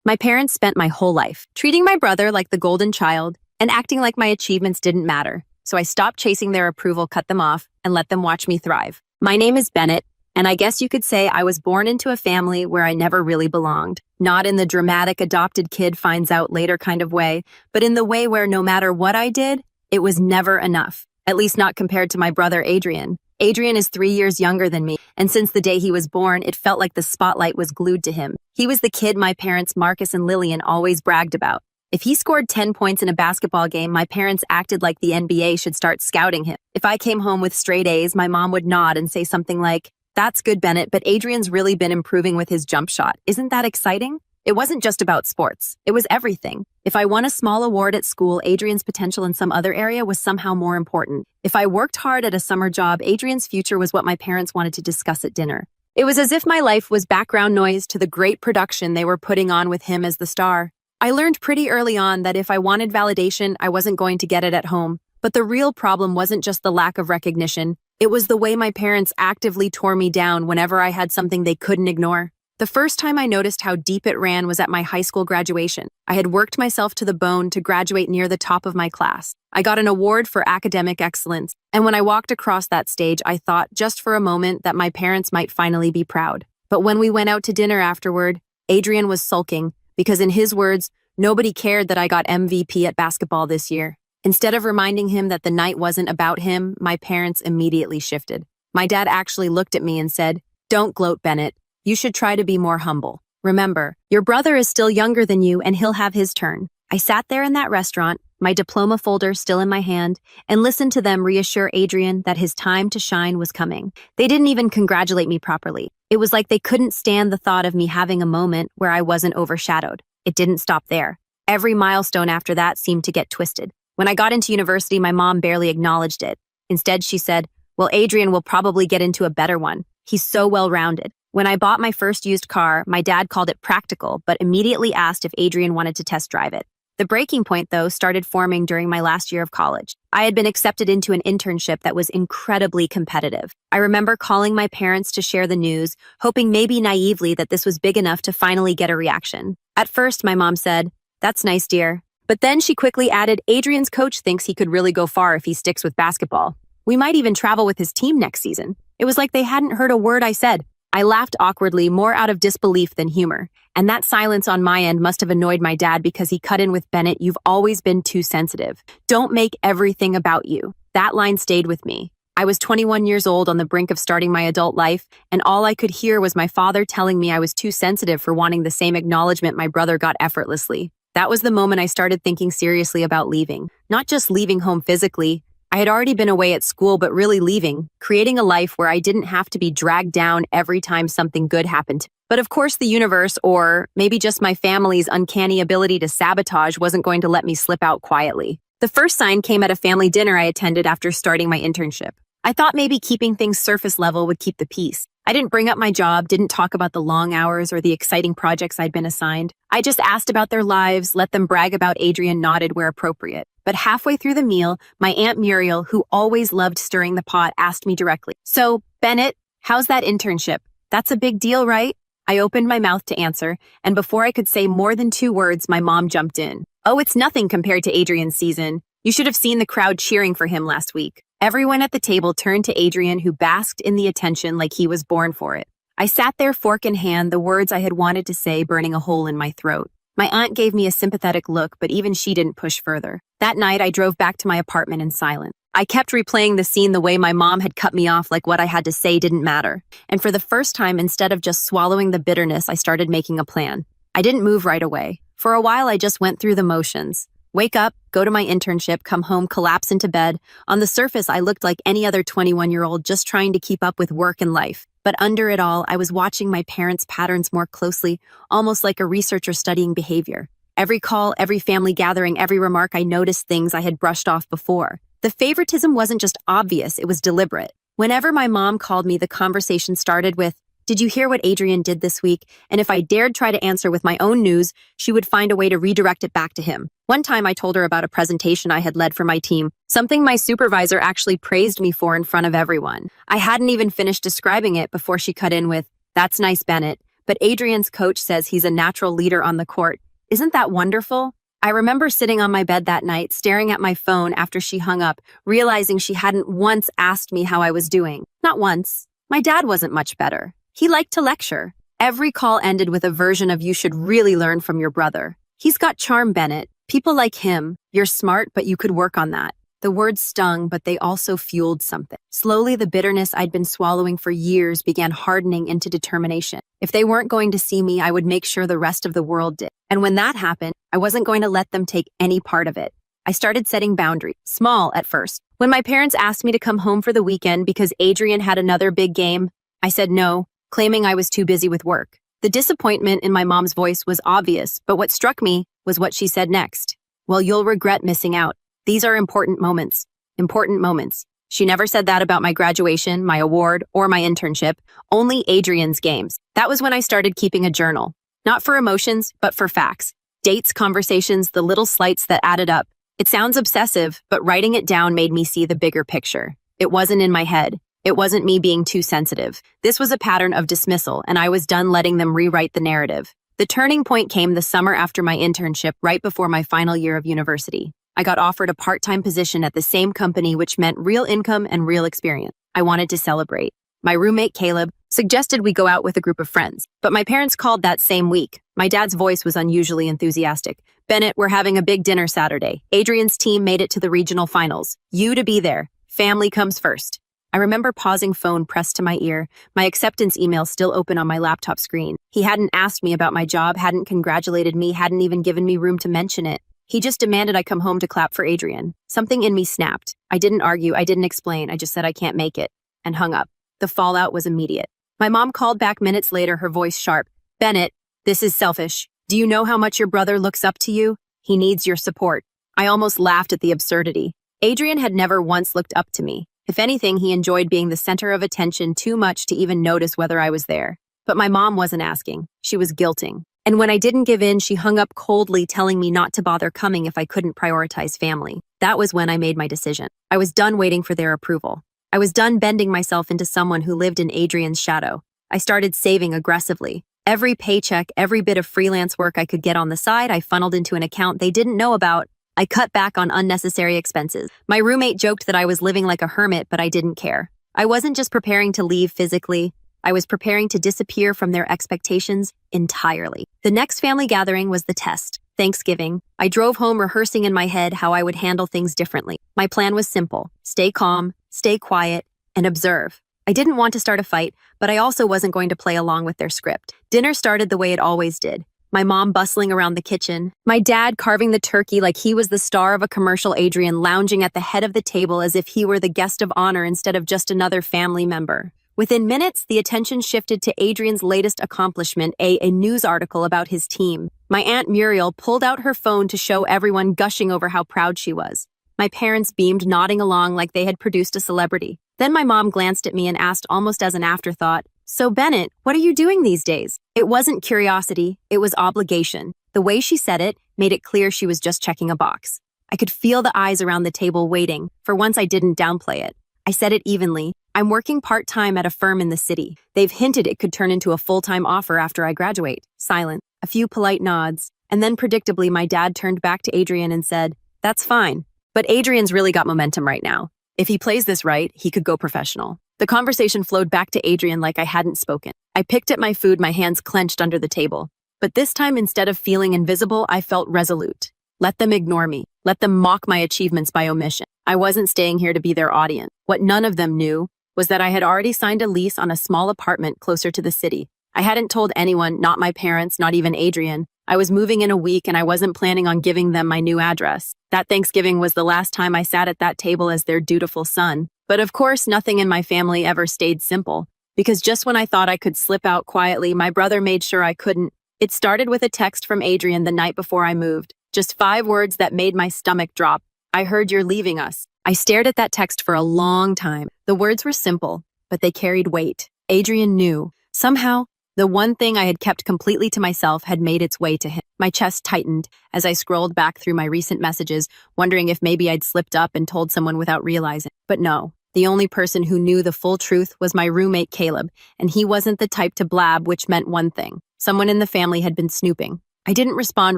My parents spent my whole life treating my brother like the golden child and acting like my achievements didn't matter. So I stopped chasing their approval, cut them off, and let them watch me thrive. My name is Bennett, and I guess you could say I was born into a family where I never really belonged. Not in the dramatic adopted kid finds out later kind of way, but in the way where no matter what I did, it was never enough. At least not compared to my brother Adrian. Adrian is 3 years younger than me, and since the day he was born, it felt like the spotlight was glued to him. He was the kid my parents Marcus and Lillian always bragged about. If he scored 10 points in a basketball game, my parents acted like the NBA should start scouting him. If I came home with straight A's, my mom would nod and say something like, "That's good, Bennett, but Adrian's really been improving with his jump shot. Isn't that exciting?" It wasn't just about sports. It was everything. If I won a small award at school, Adrian's potential in some other area was somehow more important. If I worked hard at a summer job, Adrian's future was what my parents wanted to discuss at dinner. It was as if my life was background noise to the great production they were putting on with him as the star. I learned pretty early on that if I wanted validation, I wasn't going to get it at home. But the real problem wasn't just the lack of recognition. It was the way my parents actively tore me down whenever I had something they couldn't ignore. The first time I noticed how deep it ran was at my high school graduation. I had worked myself to the bone to graduate near the top of my class. I got an award for academic excellence, and when I walked across that stage, I thought just for a moment that my parents might finally be proud. But when we went out to dinner afterward, Adrian was sulking because, in his words, nobody cared that I got MVP at basketball this year. Instead of reminding him that the night wasn't about him, my parents immediately shifted. My dad actually looked at me and said, "Don't gloat, Bennett. You should try to be more humble. Remember, your brother is still younger than you and he'll have his turn." I sat there in that restaurant, my diploma folder still in my hand, and listened to them reassure Adrian that his time to shine was coming. They didn't even congratulate me properly. It was like they couldn't stand the thought of me having a moment where I wasn't overshadowed. It didn't stop there. Every milestone after that seemed to get twisted. When I got into university, my mom barely acknowledged it. Instead, she said, "Well, Adrian will probably get into a better one. He's so well-rounded." When I bought my first used car, my dad called it practical, but immediately asked if Adrian wanted to test drive it. The breaking point, though, started forming during my last year of college. I had been accepted into an internship that was incredibly competitive. I remember calling my parents to share the news, hoping maybe naively that this was big enough to finally get a reaction. At first, my mom said, "That's nice, dear." But then she quickly added, "Adrian's coach thinks he could really go far if he sticks with basketball. We might even travel with his team next season." It was like they hadn't heard a word I said. I laughed awkwardly, more out of disbelief than humor. And that silence on my end must have annoyed my dad because he cut in with, "Bennett, you've always been too sensitive. Don't make everything about you." That line stayed with me. I was 21 years old on the brink of starting my adult life, and all I could hear was my father telling me I was too sensitive for wanting the same acknowledgement my brother got effortlessly. That was the moment I started thinking seriously about leaving. Not just leaving home physically. I had already been away at school, but really leaving, creating a life where I didn't have to be dragged down every time something good happened. But of course the universe, or maybe just my family's uncanny ability to sabotage, wasn't going to let me slip out quietly. The first sign came at a family dinner I attended after starting my internship. I thought maybe keeping things surface level would keep the peace. I didn't bring up my job, didn't talk about the long hours or the exciting projects I'd been assigned. I just asked about their lives, let them brag about Adrian, nodded where appropriate. But halfway through the meal, my Aunt Muriel, who always loved stirring the pot, asked me directly, "So, Bennett, how's that internship? That's a big deal, right?" I opened my mouth to answer, and before I could say more than 2 words, my mom jumped in. "Oh, it's nothing compared to Adrian's season. You should have seen the crowd cheering for him last week." Everyone at the table turned to Adrian, who basked in the attention like he was born for it. I sat there, fork in hand, the words I had wanted to say burning a hole in my throat. My aunt gave me a sympathetic look, but even she didn't push further. That night, I drove back to my apartment in silence. I kept replaying the scene the way my mom had cut me off, like what I had to say didn't matter. And for the first time, instead of just swallowing the bitterness, I started making a plan. I didn't move right away. For a while, I just went through the motions. Wake up, go to my internship, come home, collapse into bed. On the surface, I looked like any other 21-year-old just trying to keep up with work and life. But under it all, I was watching my parents' patterns more closely, almost like a researcher studying behavior. Every call, every family gathering, every remark, I noticed things I had brushed off before. The favoritism wasn't just obvious, it was deliberate. Whenever my mom called me, the conversation started with, "Did you hear what Adrian did this week?" And if I dared try to answer with my own news, she would find a way to redirect it back to him. One time I told her about a presentation I had led for my team, something my supervisor actually praised me for in front of everyone. I hadn't even finished describing it before she cut in with, "That's nice, Bennett, but Adrian's coach says he's a natural leader on the court. Isn't that wonderful? I remember sitting on my bed that night, staring at my phone after she hung up, realizing she hadn't once asked me how I was doing. Not once. My dad wasn't much better. He liked to lecture. Every call ended with a version of "you should really learn from your brother." He's got charm, Bennett. People like him. You're smart, but you could work on that. The words stung, but they also fueled something. Slowly, the bitterness I'd been swallowing for years began hardening into determination. If they weren't going to see me, I would make sure the rest of the world did. And when that happened, I wasn't going to let them take any part of it. I started setting boundaries, small at first. When my parents asked me to come home for the weekend because Adrian had another big game, I said no, claiming I was too busy with work. The disappointment in my mom's voice was obvious, but what struck me was what she said next. "Well, you'll regret missing out. These are important moments." Important moments. She never said that about my graduation, my award, or my internship, only Adrian's games. That was when I started keeping a journal. Not for emotions, but for facts. Dates, conversations, the little slights that added up. It sounds obsessive, but writing it down made me see the bigger picture. It wasn't in my head. It wasn't me being too sensitive. This was a pattern of dismissal, and I was done letting them rewrite the narrative. The turning point came the summer after my internship, right before my final year of university. I got offered a part-time position at the same company, which meant real income and real experience. I wanted to celebrate. My roommate, Caleb, suggested we go out with a group of friends, but my parents called that same week. My dad's voice was unusually enthusiastic. "Bennett, we're having a big dinner Saturday. Adrian's team made it to the regional finals. You to be there. Family comes first." I remember pausing, phone pressed to my ear, my acceptance email still open on my laptop screen. He hadn't asked me about my job, hadn't congratulated me, hadn't even given me room to mention it. He just demanded I come home to clap for Adrian. Something in me snapped. I didn't argue, I didn't explain, I just said I can't make it, and hung up. The fallout was immediate. My mom called back minutes later, her voice sharp. "Bennett, this is selfish. Do you know how much your brother looks up to you? He needs your support." I almost laughed at the absurdity. Adrian had never once looked up to me. If anything, he enjoyed being the center of attention too much to even notice whether I was there. But my mom wasn't asking. She was guilting. And when I didn't give in, she hung up coldly, telling me not to bother coming if I couldn't prioritize family. That was when I made my decision. I was done waiting for their approval. I was done bending myself into someone who lived in Adrian's shadow. I started saving aggressively. Every paycheck, every bit of freelance work I could get on the side, I funneled into an account they didn't know about. I cut back on unnecessary expenses. My roommate joked that I was living like a hermit, but I didn't care. I wasn't just preparing to leave physically. I was preparing to disappear from their expectations entirely. The next family gathering was the test. Thanksgiving. I drove home rehearsing in my head how I would handle things differently. My plan was simple. Stay calm, stay quiet, and observe. I didn't want to start a fight, but I also wasn't going to play along with their script. Dinner started the way it always did. My mom bustling around the kitchen, my dad carving the turkey like he was the star of a commercial, Adrian lounging at the head of the table as if he were the guest of honor instead of just another family member. Within minutes, the attention shifted to Adrian's latest accomplishment, a news article about his team. My Aunt Muriel pulled out her phone to show everyone, gushing over how proud she was. My parents beamed, nodding along like they had produced a celebrity. Then my mom glanced at me and asked almost as an afterthought, "So Bennett, what are you doing these days?" It wasn't curiosity, it was obligation. The way she said it made it clear she was just checking a box. I could feel the eyes around the table waiting. For once, I didn't downplay it. I said it evenly. "I'm working part-time at a firm in the city. They've hinted it could turn into a full-time offer after I graduate." Silent. A few polite nods. And then predictably, my dad turned back to Adrian and said, "That's fine. But Adrian's really got momentum right now. If he plays this right, he could go professional." The conversation flowed back to Adrian like I hadn't spoken. I picked at my food, my hands clenched under the table. But this time, instead of feeling invisible, I felt resolute. Let them ignore me. Let them mock my achievements by omission. I wasn't staying here to be their audience. What none of them knew was that I had already signed a lease on a small apartment closer to the city. I hadn't told anyone, not my parents, not even Adrian. I was moving in a week and I wasn't planning on giving them my new address. That Thanksgiving was the last time I sat at that table as their dutiful son. But of course, nothing in my family ever stayed simple. Because just when I thought I could slip out quietly, my brother made sure I couldn't. It started with a text from Adrian the night before I moved. Just 5 words that made my stomach drop. "I heard you're leaving us." I stared at that text for a long time. The words were simple, but they carried weight. Adrian knew. Somehow, the one thing I had kept completely to myself had made its way to him. My chest tightened as I scrolled back through my recent messages, wondering if maybe I'd slipped up and told someone without realizing. But no, The only person who knew the full truth was my roommate Caleb, and he wasn't the type to blab, which meant one thing. Someone in the family had been snooping. I didn't respond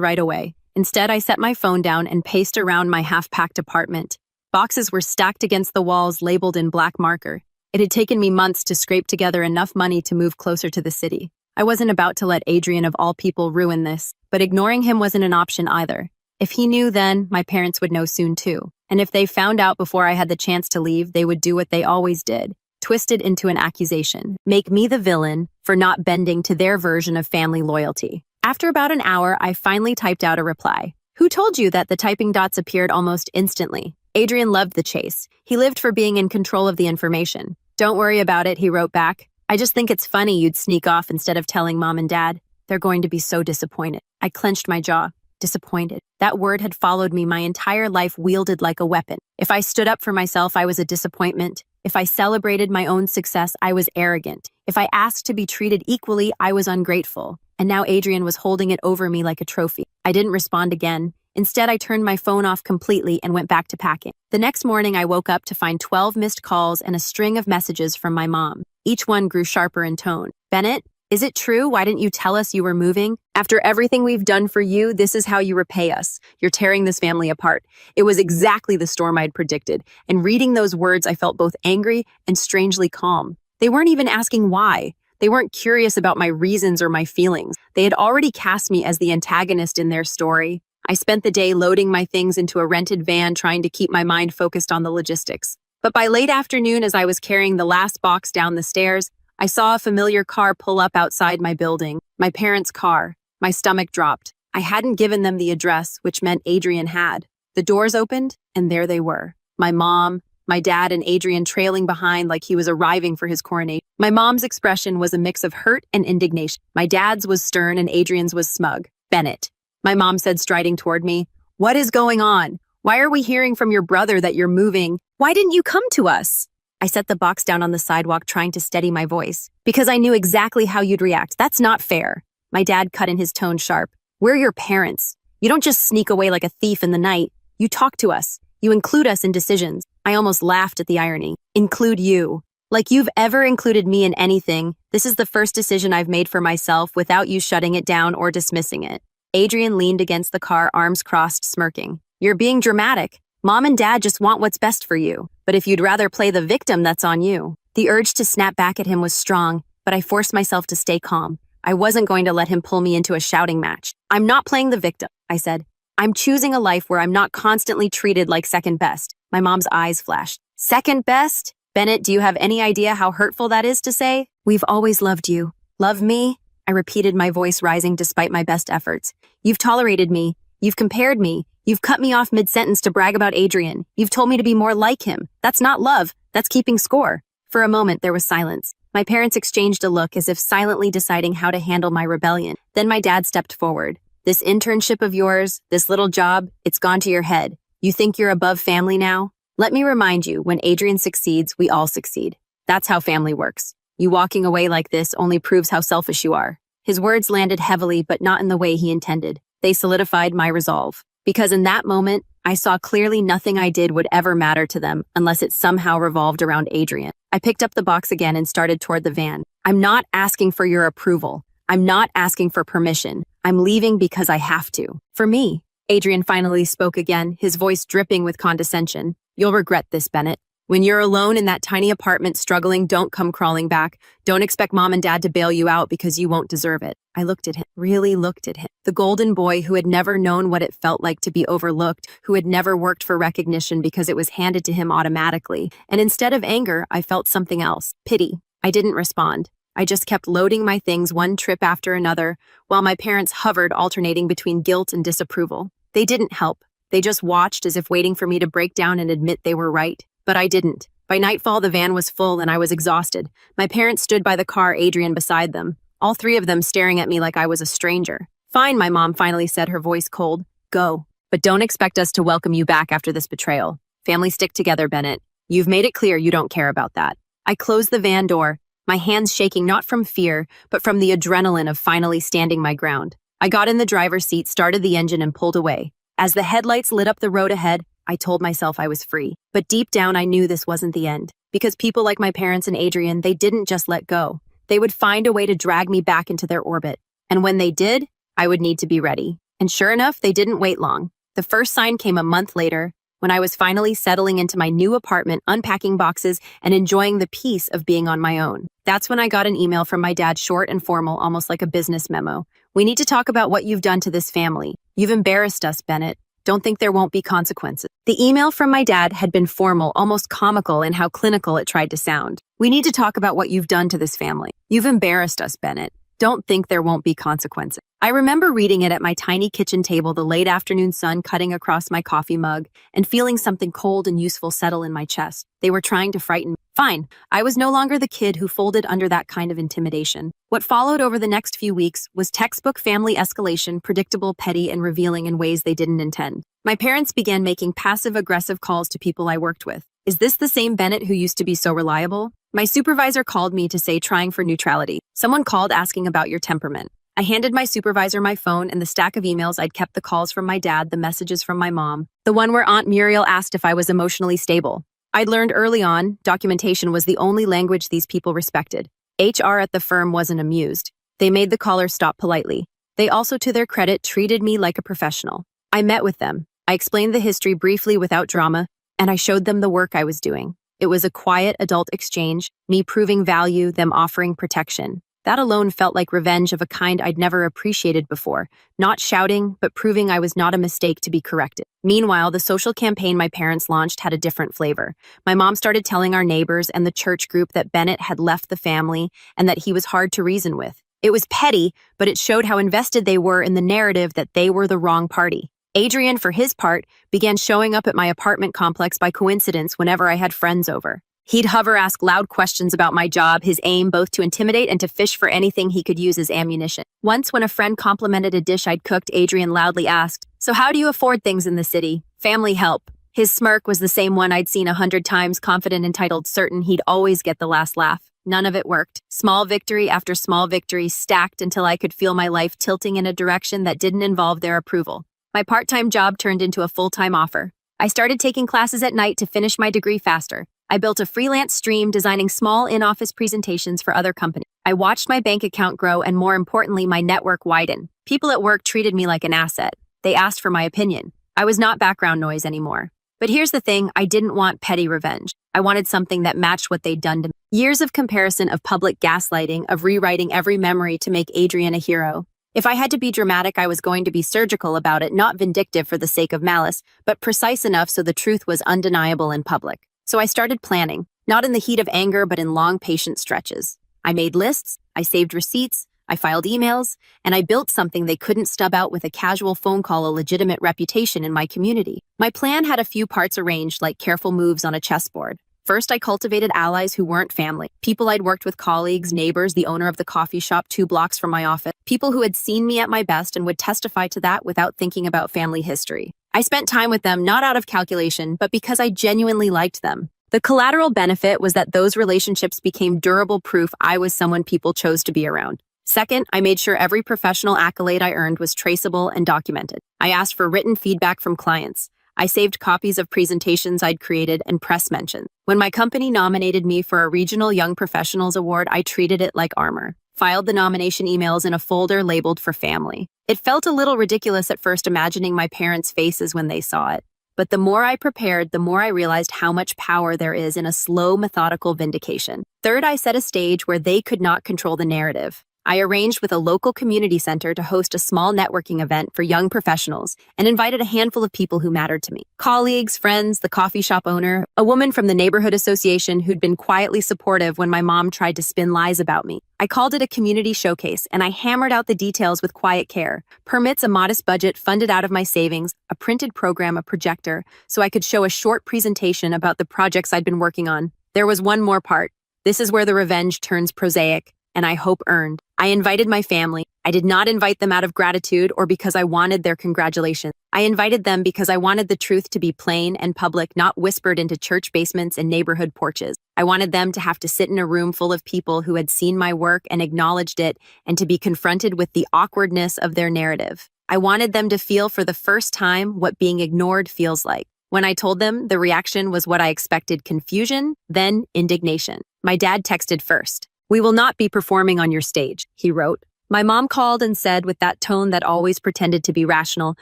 right away. Instead, I set my phone down and paced around my half-packed apartment. Boxes were stacked against the walls, labeled in black marker. It had taken me months to scrape together enough money to move closer to the city. I wasn't about to let Adrian of all people ruin this, but ignoring him wasn't an option either. If he knew then, my parents would know soon too. And if they found out before I had the chance to leave, they would do what they always did, twist it into an accusation, make me the villain for not bending to their version of family loyalty. After about an hour, I finally typed out a reply. Who told you that the typing dots appeared almost instantly? Adrian loved the chase. He lived for being in control of the information. Don't worry about it, he wrote back. I just think it's funny you'd sneak off instead of telling mom and dad. They're going to be so disappointed. I clenched my jaw. Disappointed. That word had followed me my entire life, wielded like a weapon. If I stood up for myself, I was a disappointment. If I celebrated my own success, I was arrogant. If I asked to be treated equally, I was ungrateful. And now Adrian was holding it over me like a trophy. I didn't respond again. Instead, I turned my phone off completely and went back to packing. The next morning, I woke up to find 12 missed calls and a string of messages from my mom. Each one grew sharper in tone. Bennett, is it true? Why didn't you tell us you were moving? After everything we've done for you, this is how you repay us. You're tearing this family apart. It was exactly the storm I'd predicted. And reading those words, I felt both angry and strangely calm. They weren't even asking why. They weren't curious about my reasons or my feelings. They had already cast me as the antagonist in their story. I spent the day loading my things into a rented van, trying to keep my mind focused on the logistics. But by late afternoon, as I was carrying the last box down the stairs, I saw a familiar car pull up outside my building. My parents' car. My stomach dropped. I hadn't given them the address, which meant Adrian had. The doors opened, and there they were. My mom, my dad, and Adrian trailing behind like he was arriving for his coronation. My mom's expression was a mix of hurt and indignation. My dad's was stern and Adrian's was smug. Bennett, my mom said, striding toward me. What is going on? Why are we hearing from your brother that you're moving? Why didn't you come to us? I set the box down on the sidewalk, trying to steady my voice. Because I knew exactly how you'd react. That's not fair. My dad cut in his tone sharp. We're your parents. You don't just sneak away like a thief in the night. You talk to us. You include us in decisions. I almost laughed at the irony. Include you. Like you've ever included me in anything. This is the first decision I've made for myself without you shutting it down or dismissing it. Adrian leaned against the car, arms crossed, smirking. You're being dramatic. Mom and dad just want what's best for you. But if you'd rather play the victim, that's on you. The urge to snap back at him was strong, but I forced myself to stay calm. I wasn't going to let him pull me into a shouting match. I'm not playing the victim, I said. I'm choosing a life where I'm not constantly treated like second best. My mom's eyes flashed. Second best? Bennett, do you have any idea how hurtful that is to say? We've always loved you. Love me? I repeated, my voice rising despite my best efforts. You've tolerated me. You've compared me. You've cut me off mid-sentence to brag about Adrian. You've told me to be more like him. That's not love. That's keeping score. For a moment, there was silence. My parents exchanged a look as if silently deciding how to handle my rebellion. Then my dad stepped forward. This internship of yours, this little job, it's gone to your head. You think you're above family now? Let me remind you, when Adrian succeeds, we all succeed. That's how family works. You walking away like this only proves how selfish you are. His words landed heavily, but not in the way he intended. They solidified my resolve. Because in that moment, I saw clearly nothing I did would ever matter to them unless it somehow revolved around Adrian. I picked up the box again and started toward the van. I'm not asking for your approval. I'm not asking for permission. I'm leaving because I have to. For me. Adrian finally spoke again, his voice dripping with condescension. You'll regret this, Bennett. When you're alone in that tiny apartment struggling, don't come crawling back. Don't expect mom and dad to bail you out because you won't deserve it. I looked at him, really looked at him. The golden boy who had never known what it felt like to be overlooked, who had never worked for recognition because it was handed to him automatically. And instead of anger, I felt something else, pity. I didn't respond. I just kept loading my things one trip after another, while my parents hovered, alternating between guilt and disapproval. They didn't help. They just watched as if waiting for me to break down and admit they were right. But I didn't. By nightfall, the van was full and I was exhausted. My parents stood by the car, Adrian beside them, all three of them staring at me like I was a stranger. Fine, my mom finally said, her voice cold. Go. But don't expect us to welcome you back after this betrayal. Family stick together, Bennett. You've made it clear you don't care about that. I closed the van door, my hands shaking not from fear, but from the adrenaline of finally standing my ground. I got in the driver's seat, started the engine, and pulled away. As the headlights lit up the road ahead, I told myself I was free. But deep down, I knew this wasn't the end. because people like my parents and Adrian, they didn't just let go. They would find a way to drag me back into their orbit. And when they did, I would need to be ready. And sure enough, they didn't wait long. The first sign came a month later, when I was finally settling into my new apartment, unpacking boxes, and enjoying the peace of being on my own. That's when I got an email from my dad, short and formal, almost like a business memo. "We need to talk about what you've done to this family. You've embarrassed us, Bennett. Don't think there won't be consequences." The email from my dad had been formal, almost comical in how clinical it tried to sound. "We need to talk about what you've done to this family. You've embarrassed us, Bennett. Don't think there won't be consequences." I remember reading it at my tiny kitchen table, the late afternoon sun cutting across my coffee mug, and feeling something cold and useful settle in my chest. They were trying to frighten me. Fine, I was no longer the kid who folded under that kind of intimidation. What followed over the next few weeks was textbook family escalation, predictable, petty, and revealing in ways they didn't intend. My parents began making passive-aggressive calls to people I worked with. "Is this the same Bennett who used to be so reliable?" My supervisor called me to say, "Trying for neutrality." "Someone called asking about your temperament." I handed my supervisor my phone and the stack of emails. I'd kept the calls from my dad, the messages from my mom, the one where Aunt Muriel asked if I was emotionally stable. I'd learned early on, documentation was the only language these people respected. HR at the firm wasn't amused. They made the caller stop politely. They also, to their credit, treated me like a professional. I met with them. I explained the history briefly without drama, and I showed them the work I was doing. It was a quiet adult exchange, me proving value, them offering protection. That alone felt like revenge of a kind I'd never appreciated before, not shouting, but proving I was not a mistake to be corrected. Meanwhile, the social campaign my parents launched had a different flavor. My mom started telling our neighbors and the church group that Bennett had left the family and that he was hard to reason with. It was petty, but it showed how invested they were in the narrative that they were the wrong party. Adrian, for his part, began showing up at my apartment complex by coincidence whenever I had friends over. He'd ask loud questions about my job, his aim both to intimidate and to fish for anything he could use as ammunition. Once, when a friend complimented a dish I'd cooked, Adrian loudly asked, "So how do you afford things in the city?" "Family help." His smirk was the same one I'd seen 100 times, confident, entitled, certain he'd always get the last laugh. None of it worked. Small victory after small victory stacked until I could feel my life tilting in a direction that didn't involve their approval. My part-time job turned into a full-time offer. I started taking classes at night to finish my degree faster. I built a freelance stream designing small in-office presentations for other companies. I watched my bank account grow and, more importantly, my network widen. People at work treated me like an asset. They asked for my opinion. I was not background noise anymore. But here's the thing, I didn't want petty revenge. I wanted something that matched what they'd done to me. Years of comparison, of public gaslighting, of rewriting every memory to make Adrian a hero. If I had to be dramatic, I was going to be surgical about it, not vindictive for the sake of malice, but precise enough so the truth was undeniable in public. So I started planning, not in the heat of anger, but in long, patient stretches. I made lists, I saved receipts, I filed emails, and I built something they couldn't stub out with a casual phone call, a legitimate reputation in my community. My plan had a few parts arranged like careful moves on a chessboard. First, I cultivated allies who weren't family, people I'd worked with, colleagues, neighbors, the owner of the coffee shop 2 blocks from my office, people who had seen me at my best and would testify to that without thinking about family history. I spent time with them not out of calculation, but because I genuinely liked them. The collateral benefit was that those relationships became durable proof I was someone people chose to be around. Second, I made sure every professional accolade I earned was traceable and documented. I asked for written feedback from clients. I saved copies of presentations I'd created and press mentions. When my company nominated me for a Regional Young Professionals Award, I treated it like armor. Filed the nomination emails in a folder labeled for family. It felt a little ridiculous at first, imagining my parents' faces when they saw it. But the more I prepared, the more I realized how much power there is in a slow, methodical vindication. Third, I set a stage where they could not control the narrative. I arranged with a local community center to host a small networking event for young professionals and invited a handful of people who mattered to me. Colleagues, friends, the coffee shop owner, a woman from the neighborhood association who'd been quietly supportive when my mom tried to spin lies about me. I called it a community showcase, and I hammered out the details with quiet care. Permits, a modest budget funded out of my savings, a printed program, a projector, so I could show a short presentation about the projects I'd been working on. There was one more part. This is where the revenge turns prosaic, and I hope earned. I invited my family. I did not invite them out of gratitude or because I wanted their congratulations. I invited them because I wanted the truth to be plain and public, not whispered into church basements and neighborhood porches. I wanted them to have to sit in a room full of people who had seen my work and acknowledged it, and to be confronted with the awkwardness of their narrative. I wanted them to feel for the first time what being ignored feels like. When I told them, the reaction was what I expected: confusion, then indignation. My dad texted first. "We will not be performing on your stage," he wrote. My mom called and said, with that tone that always pretended to be rational,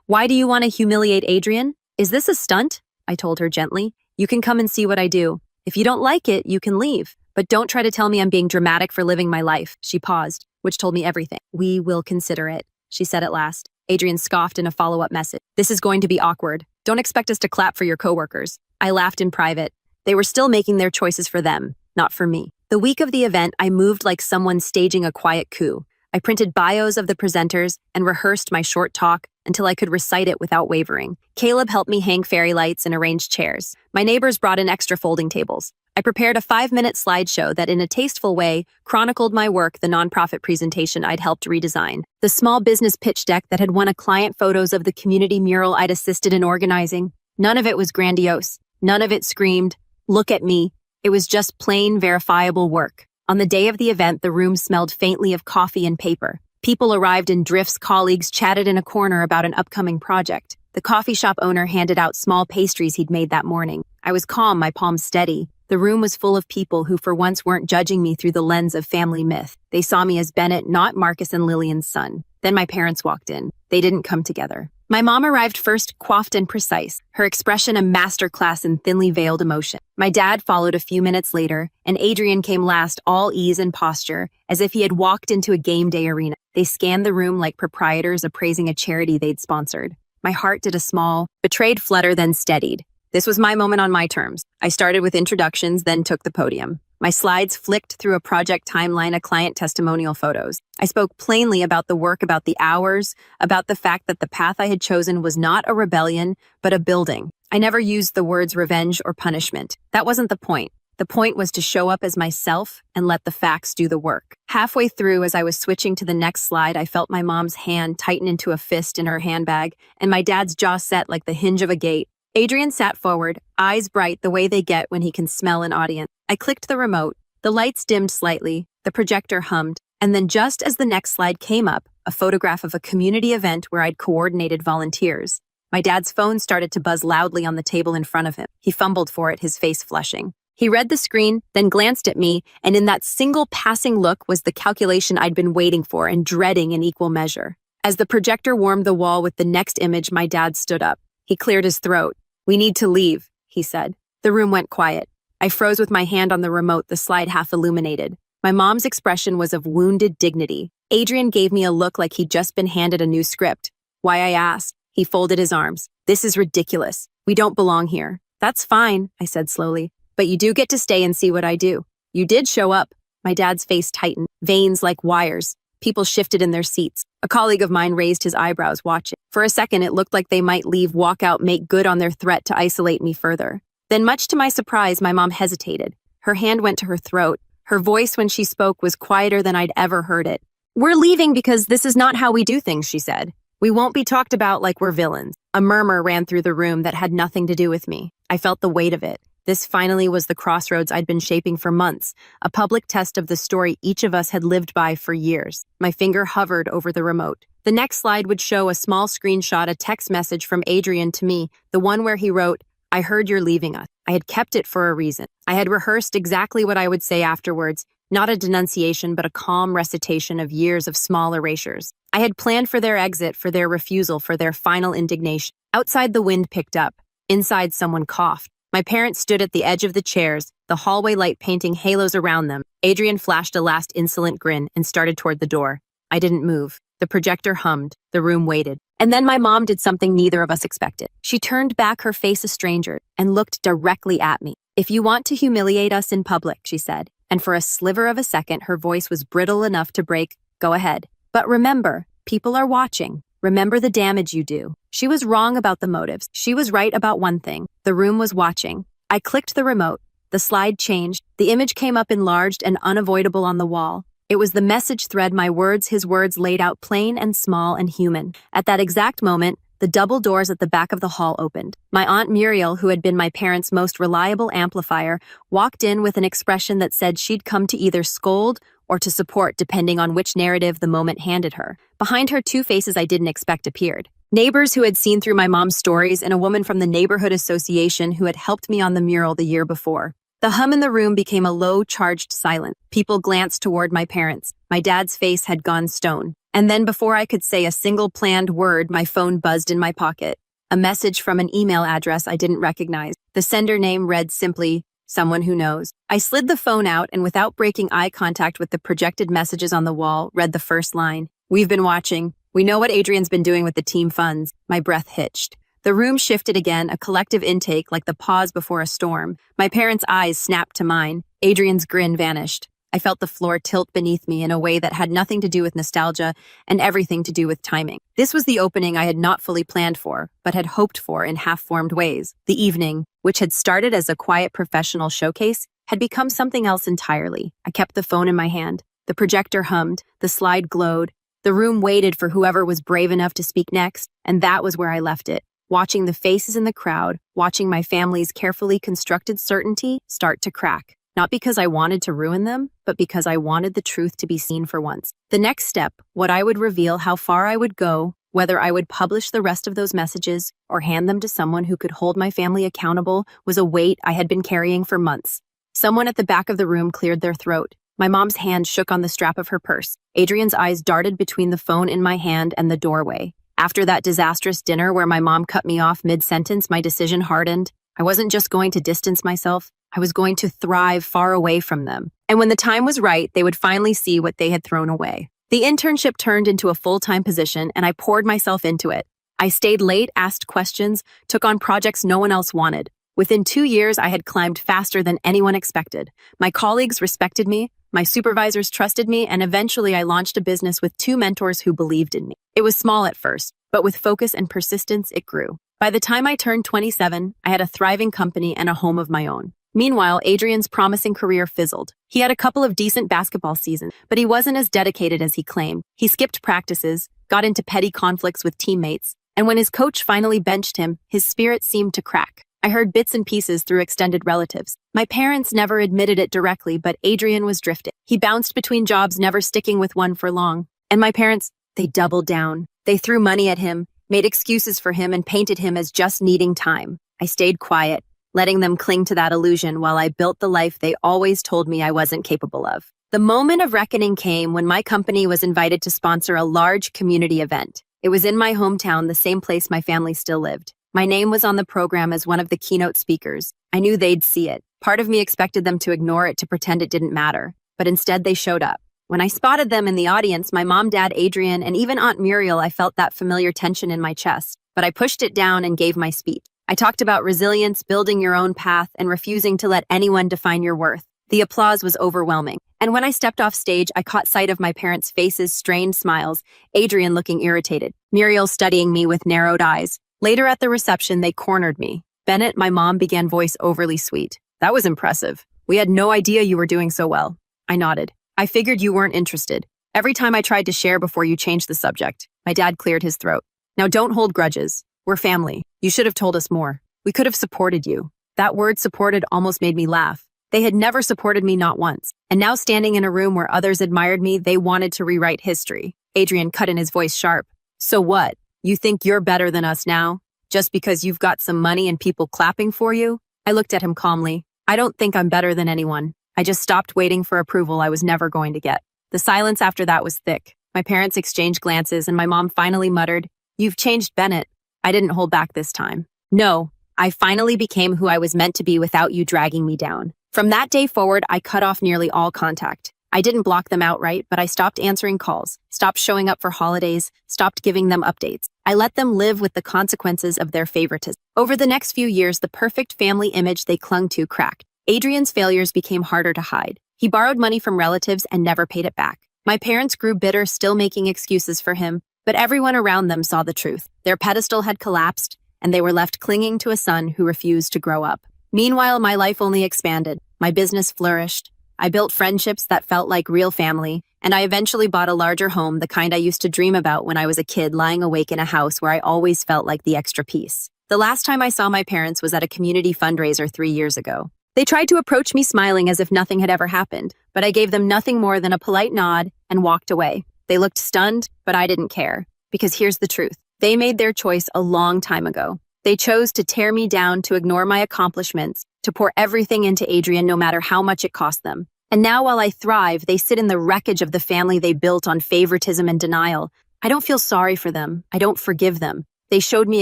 "Why do you want to humiliate Adrian? Is this a stunt?" I told her gently. "You can come and see what I do. If you don't like it, you can leave. But don't try to tell me I'm being dramatic for living my life." She paused, which told me everything. "We will consider it," she said at last. Adrian scoffed in a follow-up message. "This is going to be awkward. Don't expect us to clap for your coworkers." I laughed in private. They were still making their choices for them, not for me. The week of the event, I moved like someone staging a quiet coup. I printed bios of the presenters and rehearsed my short talk until I could recite it without wavering. Caleb helped me hang fairy lights and arrange chairs. My neighbors brought in extra folding tables. I prepared a 5-minute slideshow that, in a tasteful way, chronicled my work, the nonprofit presentation I'd helped redesign, the small business pitch deck that had won a client, photos of the community mural I'd assisted in organizing. None of it was grandiose. None of it screamed, "Look at me." It was just plain, verifiable work. On the day of the event, the room smelled faintly of coffee and paper. People arrived in drifts, colleagues chatted in a corner about an upcoming project. The coffee shop owner handed out small pastries he'd made that morning. I was calm, my palms steady. The room was full of people who for once weren't judging me through the lens of family myth. They saw me as Bennett, not Marcus and Lillian's son. Then my parents walked in. They didn't come together. My mom arrived first, coiffed and precise, her expression a masterclass in thinly veiled emotion. My dad followed a few minutes later, and Adrian came last, all ease and posture, as if he had walked into a game day arena. They scanned the room like proprietors appraising a charity they'd sponsored. My heart did a small, betrayed flutter, then steadied. This was my moment on my terms. I started with introductions, then took the podium. My slides flicked through a project timeline of client testimonial photos. I spoke plainly about the work, about the hours, about the fact that the path I had chosen was not a rebellion, but a building. I never used the words revenge or punishment. That wasn't the point. The point was to show up as myself and let the facts do the work. Halfway through, as I was switching to the next slide, I felt my mom's hand tighten into a fist in her handbag, and my dad's jaw set like the hinge of a gate. Adrian sat forward, eyes bright the way they get when he can smell an audience. I clicked the remote. The lights dimmed slightly, the projector hummed, and then just as the next slide came up, a photograph of a community event where I'd coordinated volunteers. My dad's phone started to buzz loudly on the table in front of him. He fumbled for it, his face flushing. He read the screen, then glanced at me, and in that single passing look was the calculation I'd been waiting for and dreading in equal measure. As the projector warmed the wall with the next image, my dad stood up. He cleared his throat. "We need to leave," he said. The room went quiet. I froze with my hand on the remote, the slide half illuminated. My mom's expression was of wounded dignity. Adrian gave me a look like he'd just been handed a new script. "Why?" I asked. He folded his arms. "This is ridiculous. We don't belong here." "That's fine," I said slowly. "But you do get to stay and see what I do." "You did show up." My dad's face tightened, veins like wires. People shifted in their seats. A colleague of mine raised his eyebrows, watching. For a second, it looked like they might leave, walk out, make good on their threat to isolate me further. Then, much to my surprise, my mom hesitated. Her hand went to her throat. Her voice, when she spoke, was quieter than I'd ever heard it. "We're leaving because this is not how we do things," she said. "We won't be talked about like we're villains." A murmur ran through the room that had nothing to do with me. I felt the weight of it. This finally was the crossroads I'd been shaping for months, a public test of the story each of us had lived by for years. My finger hovered over the remote. The next slide would show a small screenshot, a text message from Adrian to me, the one where he wrote, "I heard you're leaving us." I had kept it for a reason. I had rehearsed exactly what I would say afterwards, not a denunciation, but a calm recitation of years of small erasures. I had planned for their exit, for their refusal, for their final indignation. Outside, the wind picked up. Inside, someone coughed. My parents stood at the edge of the chairs, the hallway light painting halos around them. Adrian flashed a last insolent grin and started toward the door. I didn't move. The projector hummed. The room waited. And then my mom did something neither of us expected. She turned back, her face a stranger, and looked directly at me. "If you want to humiliate us in public," she said, and for a sliver of a second her voice was brittle enough to break, "Go ahead. But remember, people are watching. Remember the damage you do." She was wrong about the motives. She was right about one thing. The room was watching. I clicked the remote. The slide changed. The image came up enlarged and unavoidable on the wall. It was the message thread, my words, his words, laid out plain and small and human. At that exact moment, the double doors at the back of the hall opened. My Aunt Muriel, who had been my parents' most reliable amplifier, walked in with an expression that said she'd come to either scold or to support, depending on which narrative the moment handed her. Behind her, two faces I didn't expect appeared. Neighbors who had seen through my mom's stories, and a woman from the neighborhood association who had helped me on the mural the year before. The hum in the room became a low, charged silence. People glanced toward my parents. My dad's face had gone stone. And then before I could say a single planned word, my phone buzzed in my pocket. A message from an email address I didn't recognize. The sender name read simply, "Someone who knows." I slid the phone out and without breaking eye contact with the projected messages on the wall, read the first line. "We've been watching. We know what Adrian's been doing with the team funds." My breath hitched. The room shifted again, a collective intake like the pause before a storm. My parents' eyes snapped to mine. Adrian's grin vanished. I felt the floor tilt beneath me in a way that had nothing to do with nostalgia and everything to do with timing. This was the opening I had not fully planned for, but had hoped for in half-formed ways. The evening, which had started as a quiet professional showcase, had become something else entirely. I kept the phone in my hand. The projector hummed, the slide glowed. The room waited for whoever was brave enough to speak next, and that was where I left it. Watching the faces in the crowd, watching my family's carefully constructed certainty start to crack. Not because I wanted to ruin them, but because I wanted the truth to be seen for once. The next step, what I would reveal, how far I would go, whether I would publish the rest of those messages or hand them to someone who could hold my family accountable, was a weight I had been carrying for months. Someone at the back of the room cleared their throat. My mom's hand shook on the strap of her purse. Adrian's eyes darted between the phone in my hand and the doorway. After that disastrous dinner where my mom cut me off mid-sentence, my decision hardened. I wasn't just going to distance myself. I was going to thrive far away from them. And when the time was right, they would finally see what they had thrown away. The internship turned into a full-time position, and I poured myself into it. I stayed late, asked questions, took on projects no one else wanted. Within 2 years, I had climbed faster than anyone expected. My colleagues respected me, my supervisors trusted me, and eventually I launched a business with 2 mentors who believed in me. It was small at first, but with focus and persistence, it grew. By the time I turned 27, I had a thriving company and a home of my own. Meanwhile, Adrian's promising career fizzled. He had a couple of decent basketball seasons, but he wasn't as dedicated as he claimed. He skipped practices, got into petty conflicts with teammates, and when his coach finally benched him, his spirit seemed to crack. I heard bits and pieces through extended relatives. My parents never admitted it directly, but Adrian was drifting. He bounced between jobs, never sticking with one for long. And my parents, they doubled down. They threw money at him, made excuses for him, and painted him as just needing time. I stayed quiet, letting them cling to that illusion while I built the life they always told me I wasn't capable of. The moment of reckoning came when my company was invited to sponsor a large community event. It was in my hometown, the same place my family still lived. My name was on the program as one of the keynote speakers. I knew they'd see it. Part of me expected them to ignore it, to pretend it didn't matter. But instead, they showed up. When I spotted them in the audience, my mom, dad, Adrian, and even Aunt Muriel, I felt that familiar tension in my chest. But I pushed it down and gave my speech. I talked about resilience, building your own path, and refusing to let anyone define your worth. The applause was overwhelming. And when I stepped off stage, I caught sight of my parents' faces, strained smiles, Adrian looking irritated, Muriel studying me with narrowed eyes. Later at the reception, they cornered me. "Bennett," my mom began, voice overly sweet. "That was impressive. We had no idea you were doing so well." I nodded. "I figured you weren't interested. Every time I tried to share before you changed the subject." My dad cleared his throat. "Now don't hold grudges. We're family. You should have told us more. We could have supported you." That word supported almost made me laugh. They had never supported me, not once. And now standing in a room where others admired me, they wanted to rewrite history. Adrian cut in, his voice sharp. "So what? You think you're better than us now? Just because you've got some money and people clapping for you?" I looked at him calmly. "I don't think I'm better than anyone. I just stopped waiting for approval I was never going to get." The silence after that was thick. My parents exchanged glances, and my mom finally muttered, "You've changed, Bennett." I didn't hold back this time. "No, I finally became who I was meant to be without you dragging me down." From that day forward, I cut off nearly all contact. I didn't block them outright, but I stopped answering calls, stopped showing up for holidays, stopped giving them updates. I let them live with the consequences of their favoritism. Over the next few years, the perfect family image they clung to cracked. Adrian's failures became harder to hide. He borrowed money from relatives and never paid it back. My parents grew bitter, still making excuses for him, but everyone around them saw the truth. Their pedestal had collapsed, and they were left clinging to a son who refused to grow up. Meanwhile, my life only expanded. My business flourished. I built friendships that felt like real family, and I eventually bought a larger home, the kind I used to dream about when I was a kid, lying awake in a house where I always felt like the extra piece. The last time I saw my parents was at a community fundraiser 3 years ago. They tried to approach me smiling as if nothing had ever happened, but I gave them nothing more than a polite nod and walked away. They looked stunned, but I didn't care. Because here's the truth. They made their choice a long time ago. They chose to tear me down, to ignore my accomplishments, to pour everything into Adrian no matter how much it cost them. And now while I thrive, they sit in the wreckage of the family they built on favoritism and denial. I don't feel sorry for them. I don't forgive them. They showed me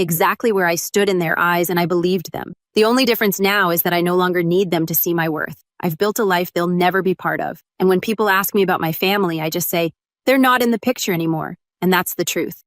exactly where I stood in their eyes, and I believed them. The only difference now is that I no longer need them to see my worth. I've built a life they'll never be part of. And when people ask me about my family, I just say, they're not in the picture anymore. And that's the truth.